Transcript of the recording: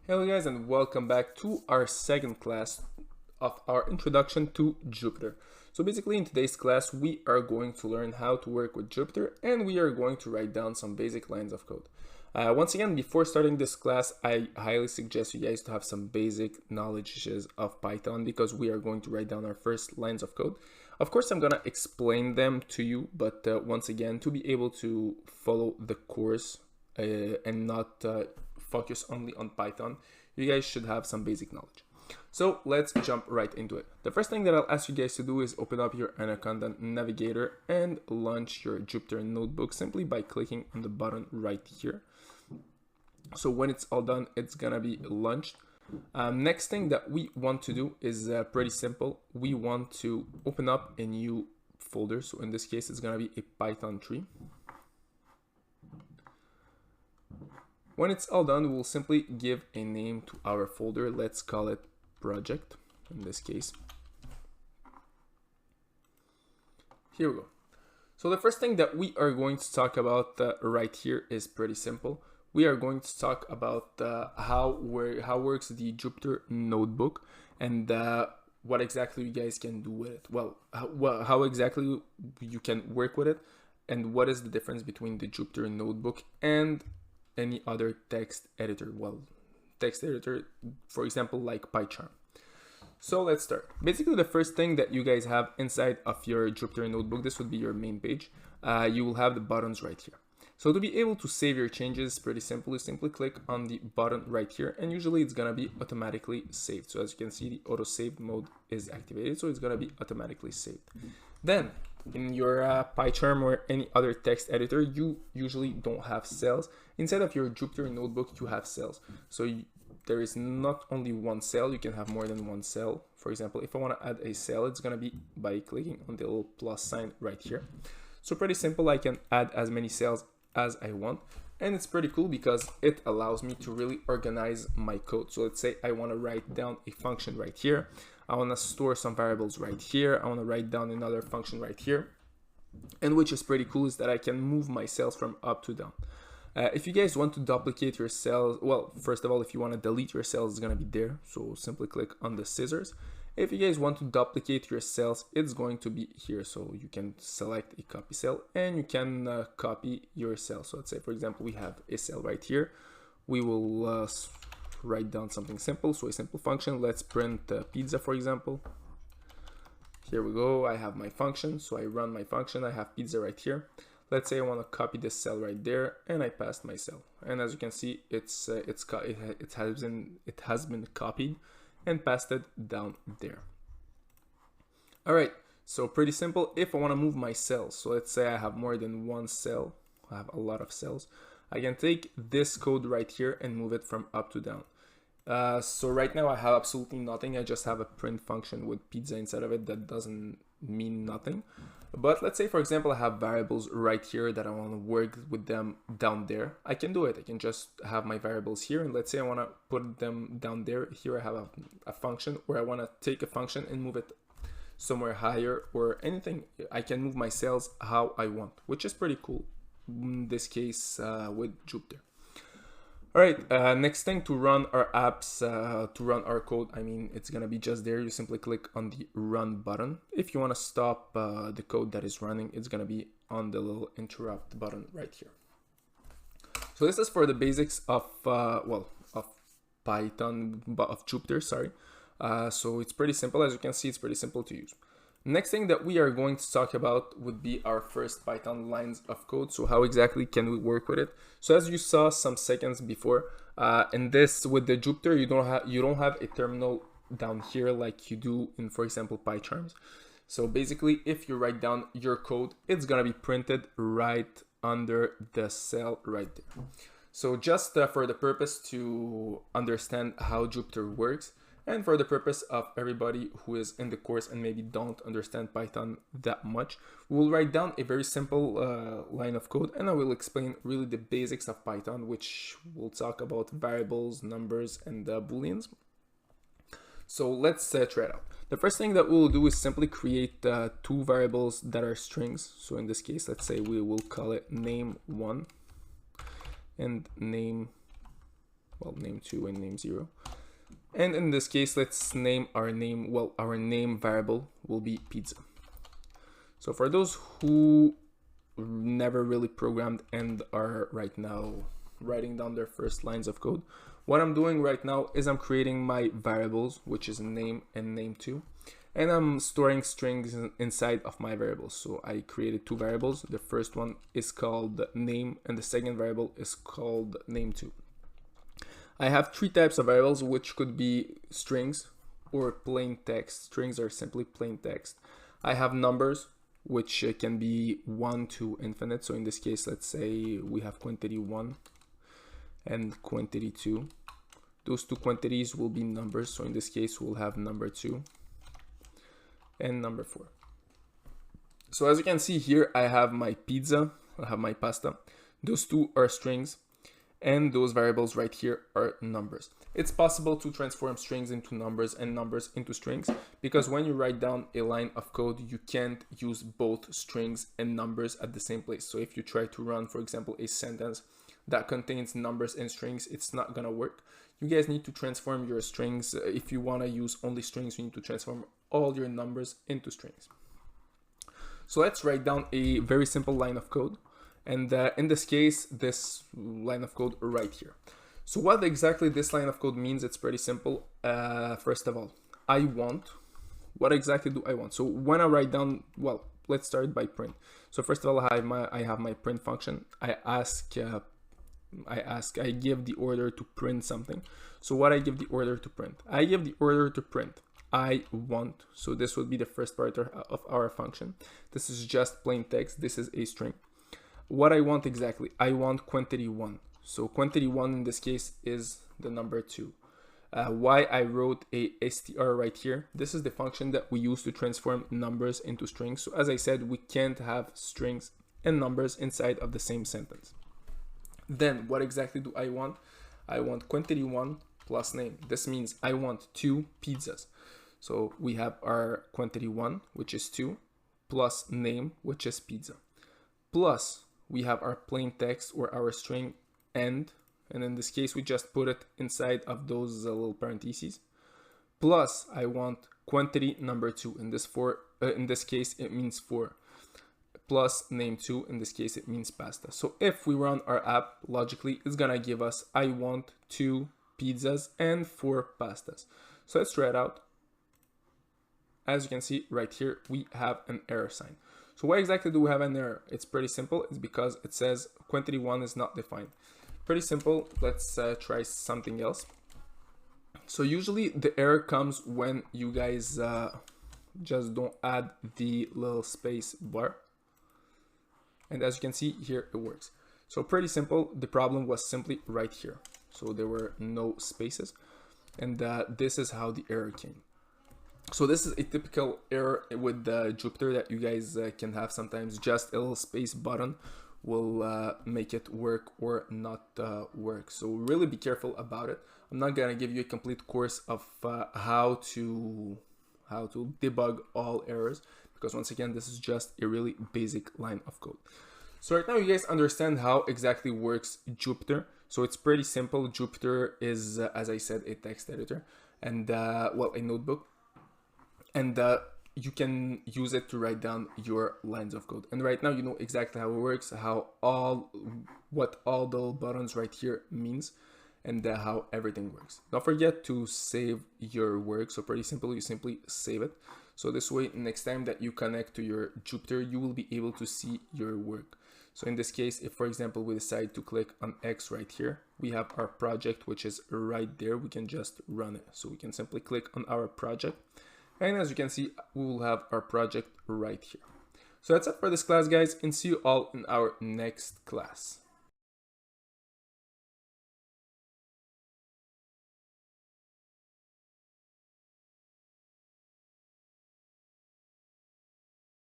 Hello guys, and welcome back to our second class of our introduction to Jupyter. So basically in today's class we are going to learn how to work with Jupyter, and we are going to write down some basic lines of code. Once again, before starting this class, I highly suggest you guys to have some basic knowledges of Python, because we are going to write down our first lines of code. Of course, I'm gonna explain them to you, but once again, to be able to follow the course and not focus only on Python, you guys should have some basic knowledge. So let's jump right into it. The first thing that I'll ask you guys to do is open up your Anaconda Navigator and launch your Jupyter Notebook simply by clicking on the button right here. So when it's all done, it's gonna be launched. Next thing that we want to do is pretty simple. We want to open up a new folder. So in this case, it's gonna be a Python tree. When it's all done, we'll simply give a name to our folder. Let's call it project in this case. Here we go. So the first thing that we are going to talk about right here is pretty simple. We are going to talk about how works the Jupyter Notebook, and what exactly you guys can do with it. Well, how exactly you can work with it, and what is the difference between the Jupyter Notebook and any other text editor. Well, text editor, for example, like PyCharm. So let's start. Basically, the first thing that you guys have inside of your Jupyter Notebook, this would be your main page. You will have the buttons right here. So to be able to save your changes, pretty simple. You simply click on the button right here, and usually it's gonna be automatically saved. So as you can see, the auto save mode is activated, so it's gonna be automatically saved. Then in your PyCharm or any other text editor, you usually don't have cells. Inside of your Jupyter Notebook, you have cells. So there is not only one cell, you can have more than one cell. For example, if I want to add a cell, it's going to be by clicking on the little plus sign right here. So pretty simple, I can add as many cells as I want. And it's pretty cool because it allows me to really organize my code. So let's say I want to write down a function right here. I want to store some variables right here. I want to write down another function right here. And which is pretty cool is that I can move my cells from up to down. If you guys want to duplicate your cells, well, first of all, if you want to delete your cells, it's going to be there. So simply click on the scissors. If you guys want to duplicate your cells, it's going to be here. So you can select a copy cell and you can copy your cell. So let's say, for example, we have a cell right here. We will write down something simple. So a simple function, let's print pizza, for example. Here we go. I have my function. So I run my function. I have pizza right here. Let's say I want to copy this cell right there, and I passed my cell. And as you can see, it has been copied and pasted down there. All right, so pretty simple. If I want to move my cells, so let's say I have more than one cell, I have a lot of cells, I can take this code right here and move it from up to down. So right now I have absolutely nothing. I just have a print function with pizza inside of it that doesn't mean nothing. But let's say, for example, I have variables right here that I want to work with them down there. I can do it. I can just have my variables here, and let's say I want to put them down there. Here I have a function where I want to take a function and move it somewhere higher or anything. I can move my cells how I want, which is pretty cool in this case with Jupyter. All right, next thing, to run our apps, to run our code, I mean, it's going to be just there. You simply click on the run button. If you want to stop the code that is running, it's going to be on the little interrupt button right here. So this is for the basics of, of Python, of Jupyter, sorry. So it's pretty simple. As you can see, it's pretty simple to use. Next thing that we are going to talk about would be our first Python lines of code. So how exactly can we work with it? So as you saw some seconds before, in this with the Jupyter, you don't have a terminal down here like you do in, for example, PyCharms. So basically, if you write down your code, it's gonna be printed right under the cell right there. So just for the purpose to understand how Jupyter works, and for the purpose of everybody who is in the course and maybe don't understand Python that much, we'll write down a very simple line of code, and I will explain really the basics of Python, which we'll talk about variables, numbers, and booleans. So let's try it out. The first thing that we'll do is simply create two variables that are strings. So in this case, let's say we will call it name1 and name well, name2 and name0. And in this case, let's name our name, well, our name variable will be pizza. So for those who never really programmed and are right now writing down their first lines of code, what I'm doing right now is I'm creating my variables, which is name and name2, and I'm storing strings inside of my variables. So I created two variables. The first one is called name and the second variable is called name2. I have three types of variables, which could be strings or plain text. Strings are simply plain text. I have numbers, which can be 1 to infinite. So in this case, let's say we have quantity 1 and quantity 2. Those two quantities will be numbers. So in this case, we'll have number 2 and number 4. So as you can see here, I have my pizza, I have my pasta. Those two are strings, and those variables right here are numbers. It's possible to transform strings into numbers and numbers into strings, because when you write down a line of code, you can't use both strings and numbers at the same place. So if you try to run, for example, a sentence that contains numbers and strings, it's not gonna work. You guys need to transform your strings. If you wanna use only strings, you need to transform all your numbers into strings. So let's write down a very simple line of code. And in this case, this line of code right here. So what exactly this line of code means, it's pretty simple. First of all, I want, what exactly do I want? So when I write down, well, let's start by print. So first of all, I have my print function. I give the order to print something. So what I give the order to print? I give the order to print I want. So this would be the first part of our function. This is just plain text. This is a string. What I want exactly, I want quantity 1. So quantity 1 in this case is the number 2. Why I wrote a str right here, this is the function that we use to transform numbers into strings. So as I said, we can't have strings and numbers inside of the same sentence. Then what exactly do I want? I want quantity 1 plus name. This means I want 2 pizzas. So we have our quantity 1, which is 2, plus name, which is pizza, plus we have our plain text or our string and in this case, we just put it inside of those little parentheses. Plus, I want quantity number 2. In this case, it means 4. Plus name 2. In this case, it means pasta. So if we run our app, logically, it's gonna give us I want 2 pizzas and 4 pastas. So let's try it out. As you can see right here, we have an error sign. So why exactly do we have an error? It's pretty simple. It's because it says quantity 1 is not defined. Pretty simple. Let's try something else. So usually the error comes when you guys just don't add the little space bar. And as you can see here, it works. So pretty simple. The problem was simply right here. So there were no spaces. And this is how the error came. So this is a typical error with Jupyter that you guys can have sometimes. Just a little space button will make it work or not work. So really be careful about it. I'm not gonna give you a complete course of how to debug all errors, because once again, this is just a really basic line of code. So right now you guys understand how exactly works Jupyter. So it's pretty simple. Jupyter is, as I said, a text editor and well, a notebook. And you can use it to write down your lines of code. And right now you know exactly how it works, what all the buttons right here means, and how everything works. Don't forget to save your work. So pretty simple, you simply save it. So this way, next time that you connect to your Jupyter, you will be able to see your work. So in this case, if for example, we decide to click on X right here, we have our project, which is right there. We can just run it. So we can simply click on our project. And as you can see, we will have our project right here. So that's it for this class, guys, and see you all in our next class.